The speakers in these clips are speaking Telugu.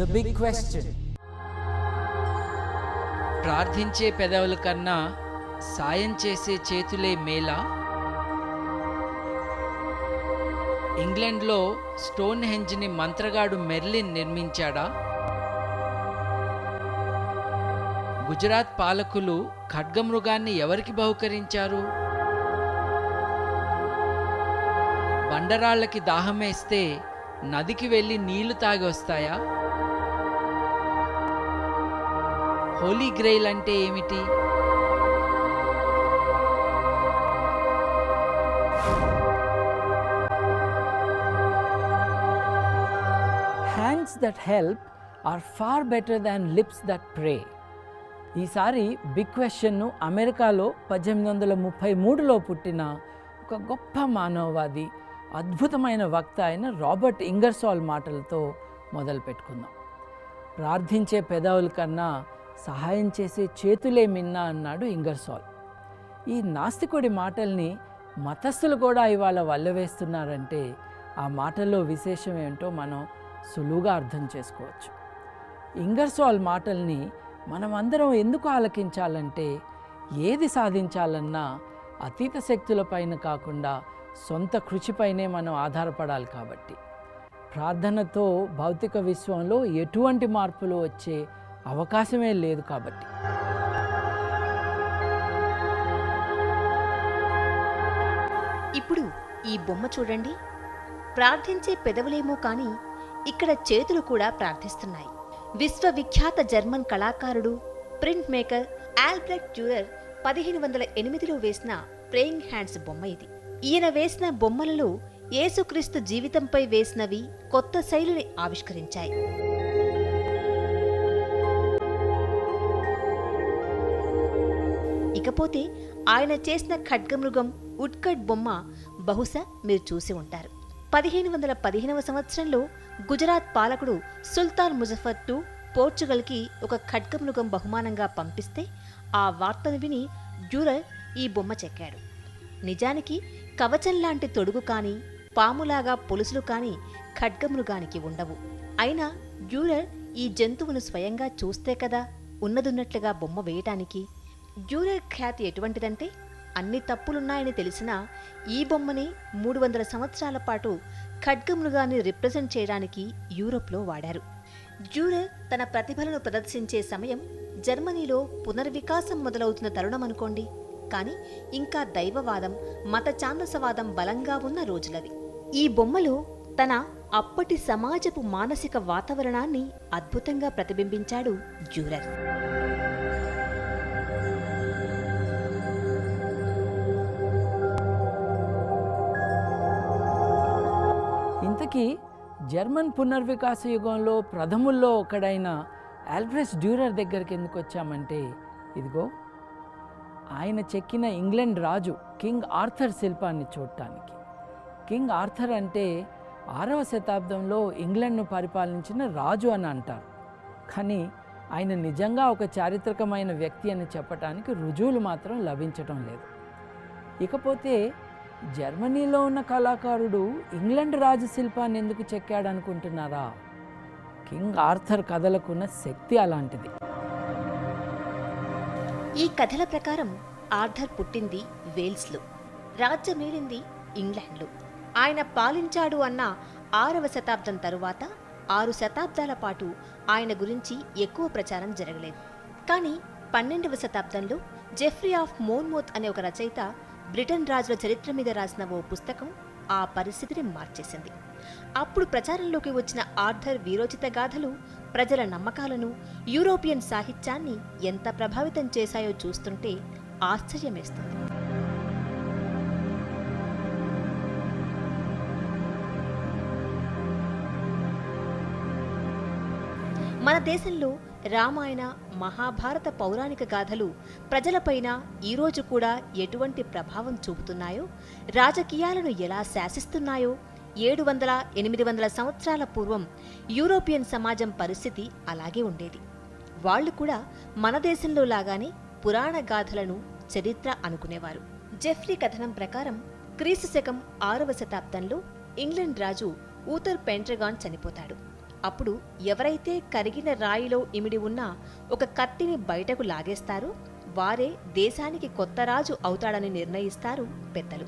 The big question. ప్రార్థించే పెదవుల కన్నా సాయం చేసే చేతులే మేలా? ఇంగ్లండ్లో స్టోన్ హెంజ్ని మంత్రగాడు మెర్లిన్ నిర్మించాడా? గుజరాత్ పాలకులు ఖడ్గమృగాన్ని ఎవరికి బహుకరించారు? బండరాళ్ళకి దాహమేస్తే నదికి వెళ్ళి నీళ్లు తాగి వస్తాయా? హోలీ గ్రెయిల్ అంటే ఏమిటి? Hands that help are far better than lips that pray. ఈసారి బిగ్ క్వశ్చన్ను అమెరికాలో 1833లో పుట్టిన ఒక గొప్ప మానవవాది, అద్భుతమైన వక్త అయిన రాబర్ట్ ఇంగర్సాల్ మాటలతో మొదలు పెట్టుకుందాం. ప్రార్థించే పెదవుల కన్నా సహాయం చేసే చేతులే మిన్నా అన్నాడు ఇంగర్సాల్. ఈ నాస్తికుడి మాటల్ని మతస్థులు కూడా ఇవాళ వల్లవేస్తున్నారంటే ఆ మాటల్లో విశేషం ఏంటో మనం సులువుగా అర్థం చేసుకోవచ్చు. ఇంగర్సాల్ మాటల్ని మనమందరం ఎందుకు ఆలకించాలంటే, ఏది సాధించాలన్నా అతీత శక్తులపైన కాకుండా సొంత కృషిపైనే మనం ఆధారపడాలి కాబట్టి. ప్రార్థనతో భౌతిక విశ్వంలో ఎటువంటి మార్పులు వచ్చే అవకాశమే లేదు కాబట్టి. ఇప్పుడు ఈ బొమ్మ చూడండి. ప్రార్థించే పెదవులేమో కానీ ఇక్కడ చేతులు కూడా ప్రార్థిస్తున్నాయి. విశ్వవిఖ్యాత జర్మన్ కళాకారుడు, ప్రింట్ మేకర్ ఆల్బ్రెక్ట్ డ్యూరర్ 1508లో వేసిన ప్రేయింగ్ హ్యాండ్స్ బొమ్మ ఇది. ఈయన వేసిన బొమ్మలలో యేసుక్రీస్తు జీవితంపై వేసినవి కొత్త శైలిని ఆవిష్కరించాయి. ఇకపోతే ఆయన చేసిన ఖడ్గమృగం ఉడ్కట్ బొమ్మ బహుశా మీరు చూసి ఉంటారు. 1515వ సంవత్సరంలో గుజరాత్ పాలకుడు సుల్తాన్ ముజఫర్ II పోర్చుగల్కి ఒక ఖడ్గమృగం బహుమానంగా పంపిస్తే ఆ వార్తను విని డ్యూరర్ ఈ బొమ్మ చెక్కాడు. నిజానికి కవచం లాంటి తొడుగు కానీ, పాములాగా పొలుసులు కానీ ఖడ్గమృగానికి ఉండవు. అయినా డ్యూరర్ ఈ జంతువును స్వయంగా చూస్తే కదా ఉన్నదున్నట్లుగా బొమ్మ వేయటానికి. డ్యూరర్ ఖ్యాతి ఎటువంటిదంటే, అన్ని తప్పులున్నాయని తెలిసినా ఈ బొమ్మని 300 సంవత్సరాల పాటు ఖడ్గమృగాన్ని రిప్రజెంట్ చేయడానికి యూరోప్లో వాడారు. డ్యూరర్ తన ప్రతిభలను ప్రదర్శించే సమయం జర్మనీలో పునర్వికాసం మొదలవుతున్న తరుణం అనుకోండి. కానీ ఇంకా దైవవాదం, మత ఛాందసవాదం బలంగా ఉన్న రోజులవి. ఈ బొమ్మలో తన అప్పటి సమాజపు మానసిక వాతావరణాన్ని అద్భుతంగా ప్రతిబింబించాడు డ్యూరర్. ఇంతకీ జర్మన్ పునర్వికాస యుగంలో ప్రథముల్లో ఒకడైన ఆల్బ్రెక్ట్ డ్యూరర్ దగ్గరికి ఎందుకు వచ్చామంటే, ఇదిగో ఆయన చెక్కిన ఇంగ్లాండ్ రాజు కింగ్ ఆర్థర్ శిల్పాన్ని చూడటానికి. కింగ్ ఆర్థర్ అంటే 6వ శతాబ్దంలో ఇంగ్లాండ్ను పరిపాలించిన రాజు అని అంటారు. కానీ ఆయన నిజంగా ఒక చారిత్రకమైన వ్యక్తి అని చెప్పటానికి రుజువులు మాత్రం లభించటం లేదు. ఇకపోతే జర్మనీలో ఉన్న కళాకారుడు ఇంగ్లాండ్ రాజు శిల్పాన్ని ఎందుకు చెక్కాడనుకుంటున్నారా? కింగ్ ఆర్థర్ కథలకున్న శక్తి అలాంటిది. ఈ కథల ప్రకారం ఆర్థర్ పుట్టింది వేల్స్లో, రాజ్యమేలింది ఇంగ్లాండ్లో. ఆయన పాలించాడు అన్న 6వ శతాబ్దం తరువాత 6 శతాబ్దాల పాటు ఆయన గురించి ఎక్కువ ప్రచారం జరగలేదు. కానీ 12వ శతాబ్దంలో జెఫ్రీ ఆఫ్ మోన్మోత్ అనే ఒక రచయిత బ్రిటన్ రాజుల చరిత్ర మీద రాసిన ఓ పుస్తకం ఆ పరిస్థితిని మార్చేసింది. అప్పుడు ప్రచారంలోకి వచ్చిన ఆర్థర్ వీరోచిత గాథలు ప్రజల నమ్మకాలను, యూరోపియన్ సాహిత్యాన్ని ఎంత ప్రభావితం చేశాయో చూస్తుంటే ఆశ్చర్యమేస్తుంది. మన దేశంలో రామాయణ, మహాభారత పౌరాణిక గాథలు ప్రజలపైన ఈరోజు కూడా ఎటువంటి ప్రభావం చూపుతున్నాయో, రాజకీయాలను ఎలా శాసిస్తున్నాయో 700-800 సంవత్సరాల పూర్వం యూరోపియన్ సమాజం పరిస్థితి అలాగే ఉండేది. వాళ్లు కూడా మన దేశంలో లాగానే పురాణ గాథలను చరిత్ర అనుకునేవారు. జెఫ్రీ కథనం ప్రకారం క్రీస్తు శకం 6వ శతాబ్దంలో ఇంగ్లాండ్ రాజు ఊథర్ పెండ్రగాన్ చనిపోతాడు. అప్పుడు ఎవరైతే కరిగిన రాయిలో ఇమిడి ఉన్న ఒక కత్తిని బయటకు లాగేస్తారో వారే దేశానికి కొత్త రాజు అవుతాడని నిర్ణయిస్తారు పెద్దలు.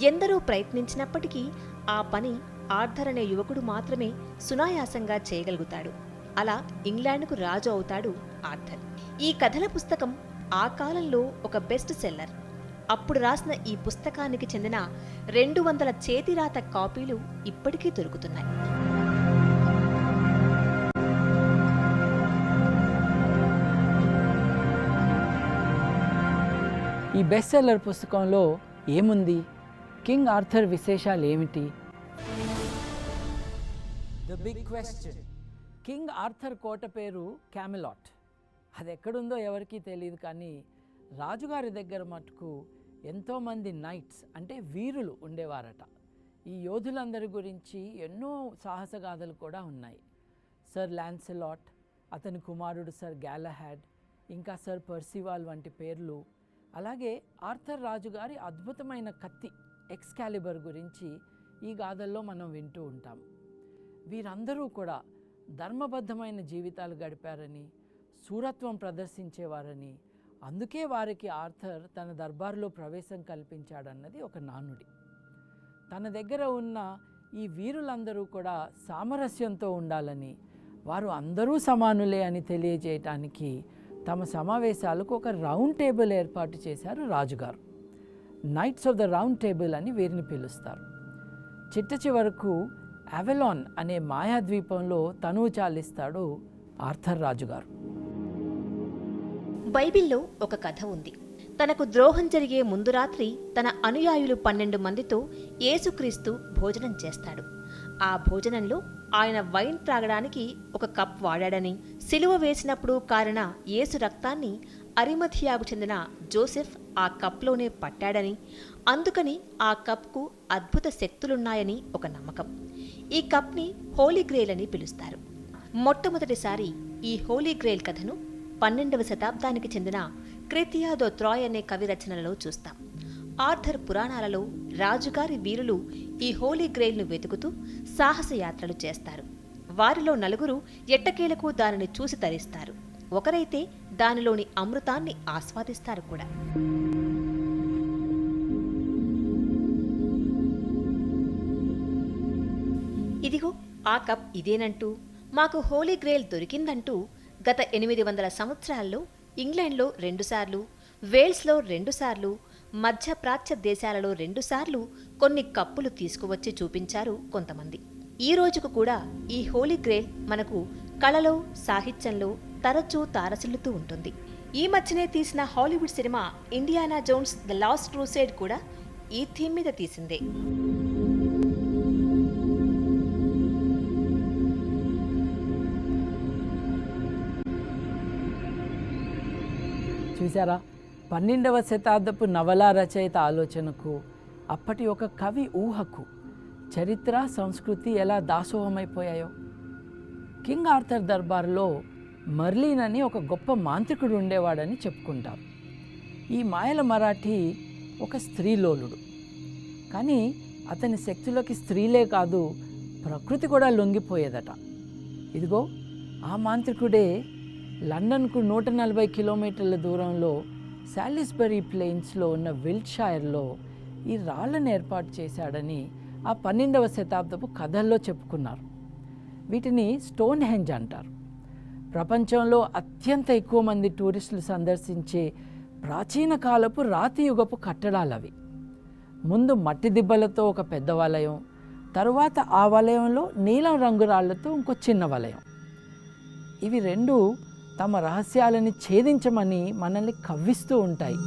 ఎందరో ప్రయత్నించినప్పటికీ ఆ పని ఆర్థర్ అనే యువకుడు మాత్రమే సునాయాసంగా చేయగలుగుతాడు. అలా ఇంగ్లాండ్కు రాజు అవుతాడు ఆర్థర్. ఈ కథల పుస్తకం ఆ కాలంలో ఒక బెస్ట్ సెల్లర్. అప్పుడు రాసిన ఈ పుస్తకానికి చెందిన 200 చేతిరాత కాపీలు ఇప్పటికీ దొరుకుతున్నాయి. ఈ బెస్ట్ సెల్లర్ పుస్తకంలో ఏముంది? కింగ్ ఆర్థర్ విశేషాలు ఏమిటి? The big question. King Arthur కోట పేరు క్యామెలాట్. అది ఎక్కడుందో ఎవరికీ తెలియదు, కానీ రాజుగారి దగ్గర మటుకు ఎంతోమంది నైట్స్ అంటే వీరులు ఉండేవారట. ఈ యోధులందరి గురించి ఎన్నో సాహసగాథలు కూడా ఉన్నాయి. సర్ ల్యాన్సెలాట్, అతని కుమారుడు సర్ గ్యాలహాడ్, ఇంకా సర్ పర్సివాల్ వంటి పేర్లు. అలాగే ఆర్థర్ రాజుగారి అద్భుతమైన కత్తి ఎక్స్కాలిబర్ గురించి ఈ గాథల్లో మనం వింటూ ఉంటాం. వీరందరూ కూడా ధర్మబద్ధమైన జీవితాలు గడిపారని, శూరత్వం ప్రదర్శించేవారని, అందుకే వారికి ఆర్థర్ తన దర్బారులో ప్రవేశం కల్పించాడన్నది ఒక నానుడి. తన దగ్గర ఉన్న ఈ వీరులందరూ కూడా సామరస్యంతో ఉండాలని, వారు అందరూ సమానులే అని తెలియజేయటానికి తమ సమావేశాలకు ఒక రౌండ్ టేబుల్ ఏర్పాటు చేశారు రాజుగారు. Nights of the round table అని వీరిని పిలుస్తారు. చిట్ట చివరకు అవెలాన్ అనే మాయాద్వీపంలో తనువు చాలిస్తాడు ఆర్థర్ రాజుగారు. బైబిల్లో ఒక కథ ఉంది. తనకు ద్రోహం జరిగే ముందు రాత్రి తన అనుయాయులు 12 మందితో యేసుక్రీస్తు భోజనం చేస్తాడు. ఆ భోజనంలో ఆయన వైన్ త్రాగడానికి ఒక కప్ వాడాడని, సిలువ వేసినప్పుడు కారిన యేసు రక్తాన్ని అరిమథియాకు చెందిన జోసెఫ్ ఆ కప్లోనే పట్టాడని, అందుకని ఆ కప్కు అద్భుత శక్తులున్నాయని ఒక నమ్మకం. ఈ కప్ని హోలీ గ్రెయిల్ అని పిలుస్తారు. మొట్టమొదటిసారి ఈ హోలీ గ్రెయిల్ కథను 12వ శతాబ్దానికి చెందిన క్రెతియా దో త్రాయ్ అనే కవి రచనలలో చూస్తాం. ఆర్థర్ పురాణాలలో రాజుగారి వీరులు ఈ హోలీ గ్రెయిల్ను వెతుకుతూ సాహస యాత్రలు చేస్తారు. వారిలో 4 ఎట్టకేలకు దానిని చూసి తరిస్తారు. ఒకరైతే దానిలోని అమృతాన్ని ఆస్వాదిస్తారు కూడా. ఇదిగో ఆ కప్ ఇదేనంటూ, మాకు హోలీ గ్రెయిల్ దొరికిందంటూ గత 800 సంవత్సరాల్లో ఇంగ్లాండ్లో 2 సార్లు, వేల్స్లో 2 సార్లు, మధ్యప్రాచ్య దేశాలలో 2 సార్లు కొన్ని కప్పులు తీసుకువచ్చి చూపించారు కొంతమంది. ఈ రోజుకు కూడా ఈ హోలీ గ్రెయిల్ మనకు కళలో, సాహిత్యంలో తరచూ తారసిల్లుతూ ఉంటుంది. ఈ మధ్యనే తీసిన Hollywood cinema Indiana Jones the last crusade కూడా ఈ థీమ్ మీద తీసిందే. చూసారా, 12వ శతాబ్దపు నవలా రచయిత ఆలోచనకు, అప్పటి ఒక కవి ఊహకు చరిత్ర, సంస్కృతి ఎలా దాసోహమైపోయాయో. కింగ్ ఆర్థర్ దర్బార్లో మర్లిన్ అని ఒక గొప్ప మాంత్రికుడు ఉండేవాడని చెప్పుకుంటారు. ఈ మాయల మరాఠీ ఒక స్త్రీలోలుడు. కానీ అతని శక్తులకి స్త్రీలే కాదు, ప్రకృతి కూడా లొంగిపోయేదట. ఇదిగో ఆ మాంత్రికుడే లండన్కు 140 కిలోమీటర్ల దూరంలో శాలిస్బరీ ప్లెయిన్స్లో ఉన్న విల్ట్షైర్లో ఈ రాళ్లను ఏర్పాటు చేశాడని ఆ 12వ శతాబ్దపు కథల్లో చెప్పుకున్నారు. వీటిని స్టోన్ హెంజ్ అంటారు. ప్రపంచంలో అత్యంత ఎక్కువ మంది టూరిస్టులు సందర్శించే ప్రాచీన కాలపు రాతి యుగపు కట్టడాలవి. ముందు మట్టి దిబ్బలతో ఒక పెద్ద వలయం, తరువాత ఆ వలయంలో నీలం రంగు రాళ్లతో ఇంకో చిన్న వలయం. ఇవి 2 తమ రహస్యాలని ఛేదించమని మనల్ని కవ్విస్తూ ఉంటాయి.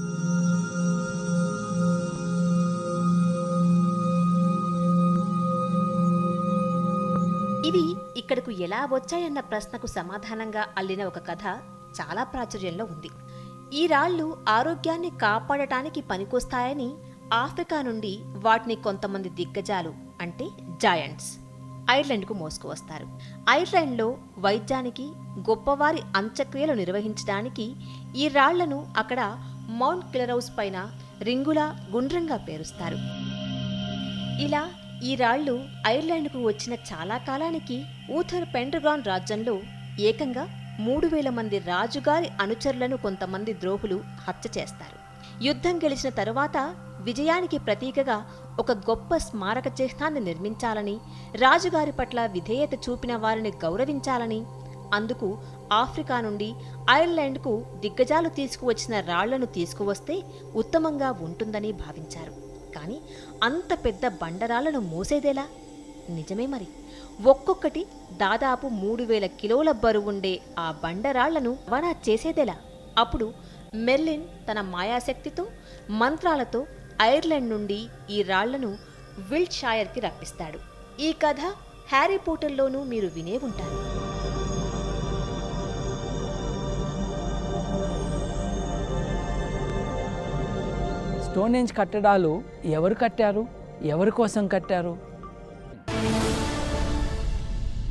ఇవి ఇక్కడకు ఎలా వచ్చాయన్న ప్రశ్నకు సమాధానంగా అల్లిన ఒక కథ చాలా ప్రాచుర్యంలో ఉంది. ఈ రాళ్లు ఆరోగ్యాన్ని కాపాడటానికి పనికొస్తాయని ఆఫ్రికా నుండి వాటిని కొంతమంది దిగ్గజాలు అంటే జాయంట్స్ ఐర్లాండ్కు మోసుకువస్తారు. ఐర్లాండ్లో వైద్యానికి, గొప్పవారి అంత్యక్రియలు నిర్వహించడానికి ఈ రాళ్లను అక్కడ మౌంట్ కిలరౌస్ పైన రింగులా గుండ్రంగా పేరుస్తారు. ఇలా ఈ రాళ్లు ఐర్లాండ్కు వచ్చిన చాలా కాలానికి ఊథర్ పెండ్రగాన్ రాజ్యంలో ఏకంగా 3000 మంది రాజుగారి అనుచరులను కొంతమంది ద్రోహులు హత్య చేస్తారు. యుద్ధం గెలిచిన తరువాత విజయానికి ప్రతీకగా ఒక గొప్ప స్మారక చిహ్నాన్ని నిర్మించాలని, రాజుగారి పట్ల విధేయత చూపిన వారిని గౌరవించాలని, అందుకు ఆఫ్రికా నుండి ఐర్లాండ్కు దిగ్గజాలు తీసుకువచ్చిన రాళ్లను తీసుకువస్తే ఉత్తమంగా ఉంటుందని భావించారు. కానీ అంత పెద్ద బండరాళ్లను మోసేదేలా? నిజమే మరి. ఒక్కొక్కటి దాదాపు 3000 కిలోల బరువుండే ఆ బండరాళ్లను రవాణా చేసేదేలా? అప్పుడు మెర్లిన్ తన మాయాశక్తితో, మంత్రాలతో ఐర్లాండ్ నుండి ఈ రాళ్లను విల్ట్షైర్కి రప్పిస్తాడు. ఈ కథ హ్యారీ పోటర్లోనూ మీరు వినే ఉంటారు. స్టోన్హెంజ్ కట్టడాలు ఎవరు కట్టారు? ఎవరి కోసం కట్టారు?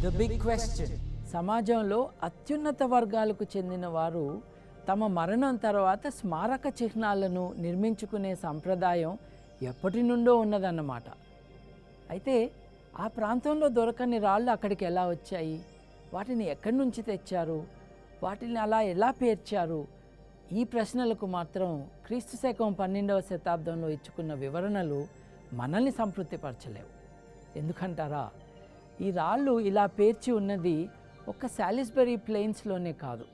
The big question. సమాజంలో అత్యున్నత వర్గాలకు చెందిన వారు తమ మరణం తర్వాత స్మారక చిహ్నాలను నిర్మించుకునే సంప్రదాయం ఎప్పటి నుండో ఉన్నదన్నమాట. అయితే ఆ ప్రాంతంలో దొరకని రాళ్ళు అక్కడికి ఎలా వచ్చాయి? వాటిని ఎక్కడి నుంచి తెచ్చారు? వాటిని అలా ఎలా పేర్చారు? ఈ ప్రశ్నలకు మాత్రం క్రీస్తు శకం 12వ శతాబ్దంలో ఇచ్చుకున్న వివరణలు మనల్ని సంతృప్తిపరచలేవు. ఎందుకంటారా? ఈ రాళ్ళు ఇలా పేర్చి ఉన్నది ఒక సాలిస్బరీ ప్లెయిన్స్లోనే కాదు,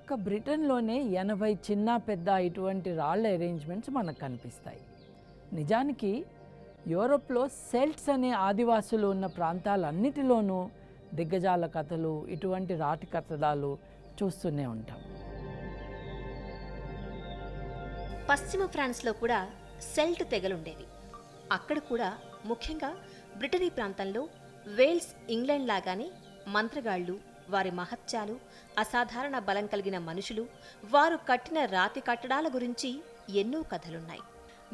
ఒక బ్రిటన్లోనే 80 చిన్న పెద్ద ఇటువంటి రాళ్ళ అరేంజ్మెంట్స్ మనకు కనిపిస్తాయి. నిజానికి యూరోప్లో సెల్ట్స్ అనే ఆదివాసులు ఉన్న ప్రాంతాలన్నిటిలోనూ దిగ్గజాల కథలు, ఇటువంటి రాతి కట్టడాలు చూస్తూనే ఉంటాం. పశ్చిమ ఫ్రాన్స్లో కూడా సెల్ట్ తెగలుండేవి. అక్కడ కూడా ముఖ్యంగా బ్రిటనీ ప్రాంతంలో వేల్స్, ఇంగ్లాండ్ లాగానే మంత్రగాళ్ళు, వారి మహత్యాలు, అసాధారణ బలం కలిగిన మనుషులు, వారు కట్టిన రాతి కట్టడాల గురించి ఎన్నో కథలున్నాయి.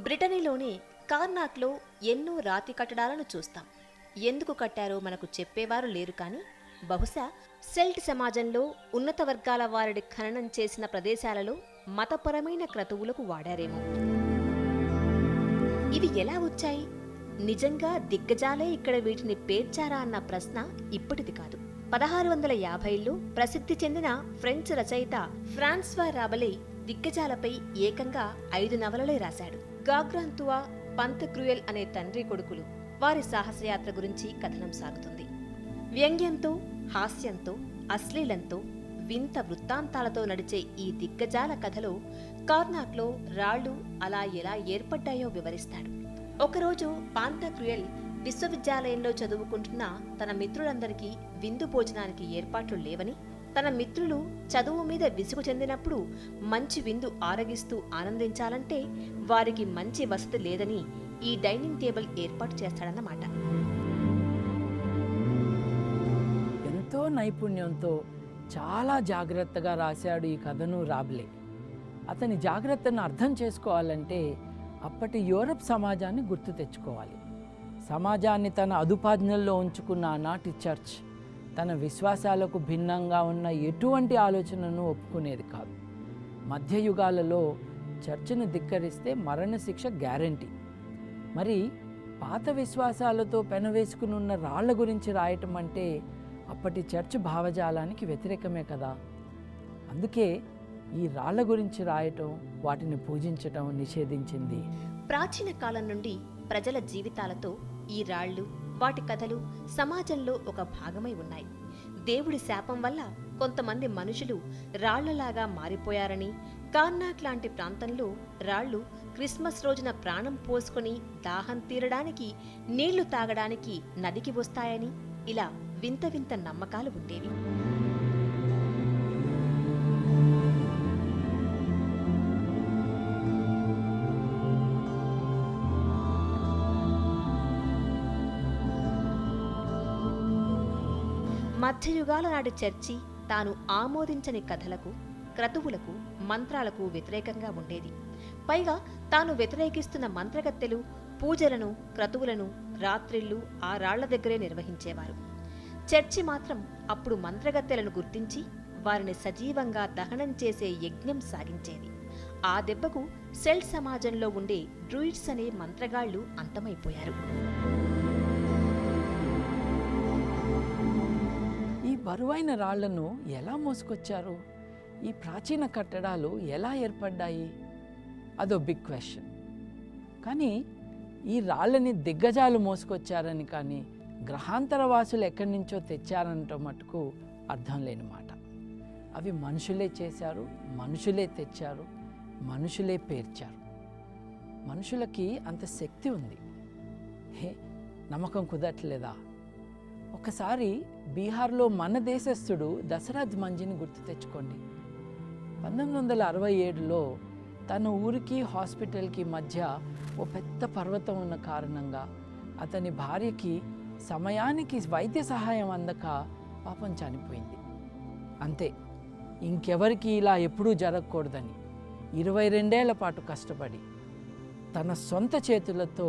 బ్రిటనీలోని కార్నాక్లో ఎన్నో రాతి కట్టడాలను చూస్తాం. ఎందుకు కట్టారో మనకు చెప్పేవారు లేరు. కానీ బహుశా సెల్ట్ సమాజంలో ఉన్నత వర్గాల వారిని ఖననం చేసిన ప్రదేశాలలో మతపరమైన క్రతువులకు వాడారేమో. ఇవి ఎలా వచ్చాయి? నిజంగా దిగ్గజాలే ఇక్కడ వీటిని పేర్చారా అన్న ప్రశ్న ఇప్పటిది కాదు. 1650లో ప్రసిద్ధి చెందిన ఫ్రెంచ్ రచయిత ఫ్రాన్స్వా రాబలే దిగ్గజాలపై ఏకంగా 5 నవలలే రాశాడు. గాగ్రాంతువా, పంతక్రూయల్ అనే తండ్రి కొడుకులు, వారి సాహసయాత్ర గురించి కథనం సాగుతుంది. వ్యంగ్యంతో, హాస్యంతో, అశ్లీలంతో, వింత వృత్తాంతాలతో నడిచే ఈ దిగ్గజాల కథలో కార్నాక్లో రాళ్లు అలా ఎలా ఏర్పడ్డాయో వివరిస్తాడు. ఒకరోజు పాంతక్రూయల్ విశ్వవిద్యాలయంలో చదువుకుంటున్న తన మిత్రులందరికీ విందు భోజనానికి ఏర్పాట్లు లేవని, తన మిత్రులు చదువు మీద విసుగు చెందినప్పుడు మంచి విందు ఆరగిస్తూ ఆనందించాలంటే వారికి మంచి వసతి లేదని ఈ డైనింగ్ టేబుల్ ఏర్పాటు చేస్తాడన్నమాట. ఎంతో నైపుణ్యంతో చాలా జాగ్రత్తగా రాశాడు ఈ కథను రాబ్లే. అతని జాగ్రత్తను అర్థం చేసుకోవాలంటే అప్పటి యూరప్ సమాజాన్ని గుర్తు తెచ్చుకోవాలి. సమాజాన్ని తన అదుపాజ్ఞల్లో ఉంచుకున్న ఆనాటి చర్చ్ తన విశ్వాసాలకు భిన్నంగా ఉన్న ఎటువంటి ఆలోచనను ఒప్పుకునేది కాదు. మధ్యయుగాలలో చర్చ్ను ధిక్కరిస్తే మరణశిక్ష గ్యారంటీ. మరి పాత విశ్వాసాలతో పెనవేసుకుని ఉన్న రాళ్ల గురించి రాయటం అంటే అప్పటి చర్చ్ భావజాలానికి వ్యతిరేకమే కదా. అందుకే ఈ రాళ్ల గురించి రాయటం, వాటిని పూజించటం నిషేధించింది. ప్రాచీన కాలం నుండి ప్రజల జీవితాలతో ఈ రాళ్లు, వాటి కథలు సమాజంలో ఒక భాగమై ఉన్నాయి. దేవుడి శాపం వల్ల కొంతమంది మనుషులు రాళ్లలాగా మారిపోయారని, కార్నాక్ లాంటి ప్రాంతంలో రాళ్లు క్రిస్మస్ రోజున ప్రాణం పోసుకొని దాహం తీరడానికి, నీళ్లు తాగడానికి నదికి వస్తాయని, ఇలా వింత వింత నమ్మకాలు ఉండేవి. మధ్యయుగాల నాటి చర్చి తాను ఆమోదించని కథలకు, క్రతువులకు, మంత్రాలకు వ్యతిరేకంగా ఉండేది. పైగా తాను వ్యతిరేకిస్తున్న మంత్రగత్తెలు, పూజలను, క్రతువులను రాత్రిళ్ళు ఆ రాళ్ల దగ్గరే నిర్వహించేవారు. చర్చి మాత్రం అప్పుడు మంత్రగత్తెలను గుర్తించి వారిని సజీవంగా దహనం చేసే యజ్ఞం సాగించేది. ఆ దెబ్బకు సెల్ట్ సమాజంలో ఉండే డ్రూయిడ్స్ అనే మంత్రగాళ్లు అంతమైపోయారు. బరువైన రాళ్లను ఎలా మోసుకొచ్చారు? ఈ ప్రాచీన కట్టడాలు ఎలా ఏర్పడ్డాయి? అదో బిగ్ క్వశ్చన్. కానీ ఈ రాళ్ళని దిగ్గజాలు మోసుకొచ్చారని కానీ గ్రహాంతర వాసులు ఎక్కడి నుంచో తెచ్చారనటం మటుకు అర్థం లేని మాట. అవి మనుషులే చేశారు, మనుషులే తెచ్చారు, మనుషులే పేర్చారు. మనుషులకి అంత శక్తి ఉంది. నమ్మకం కుదరట్లేదా? ఒకసారి బీహార్లో మన దేశస్థుడు దశరథ్ మంజిని గుర్తు తెచ్చుకోండి. 1967లో తన ఊరికి హాస్పిటల్కి మధ్య ఓ పెద్ద పర్వతం ఉన్న కారణంగా అతని భార్యకి సమయానికి వైద్య సహాయం అందక పాపం చనిపోయింది. అంతే, ఇంకెవరికి ఇలా ఎప్పుడూ జరగకూడదని 22 ఏళ్ల పాటు కష్టపడి తన సొంత చేతులతో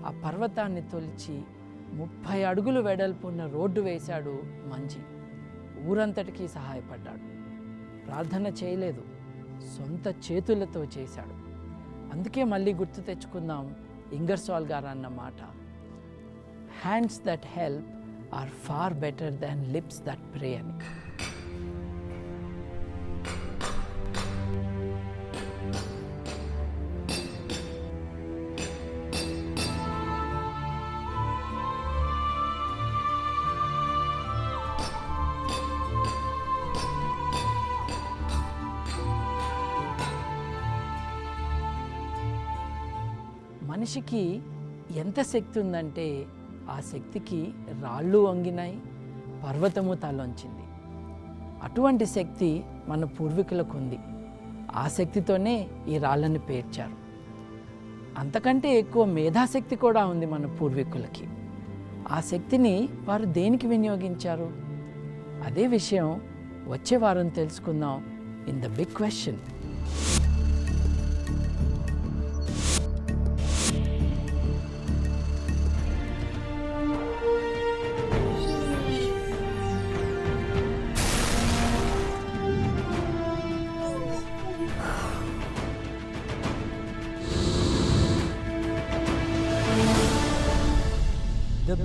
ఆ పర్వతాన్ని తొలిచి 30 అడుగులు వెడల్పున్న రోడ్డు వేశాడు మంజి. ఊరంతటికీ సహాయపడ్డాడు. ప్రార్థన చేయలేదు, సొంత చేతులతో చేశాడు. అందుకే మళ్ళీ గుర్తు తెచ్చుకుందాం ఇంగర్సాల్ గారు అన్న మాట, hands that help are far better than lips that pray అని. మనిషికి ఎంత శక్తి ఉందంటే ఆ శక్తికి రాళ్ళు వంగినాయి, పర్వతము తలొంచింది. అటువంటి శక్తి మన పూర్వీకులకు ఉంది. ఆ శక్తితోనే ఈ రాళ్ళని పేర్చారు. అంతకంటే ఎక్కువ మేధాశక్తి కూడా ఉంది మన పూర్వీకులకి. ఆ శక్తిని వారు దేనికి వినియోగించారు? అదే విషయం వచ్చే వారం తెలుసుకుందాం ఇన్ ద బిగ్ క్వశ్చన్.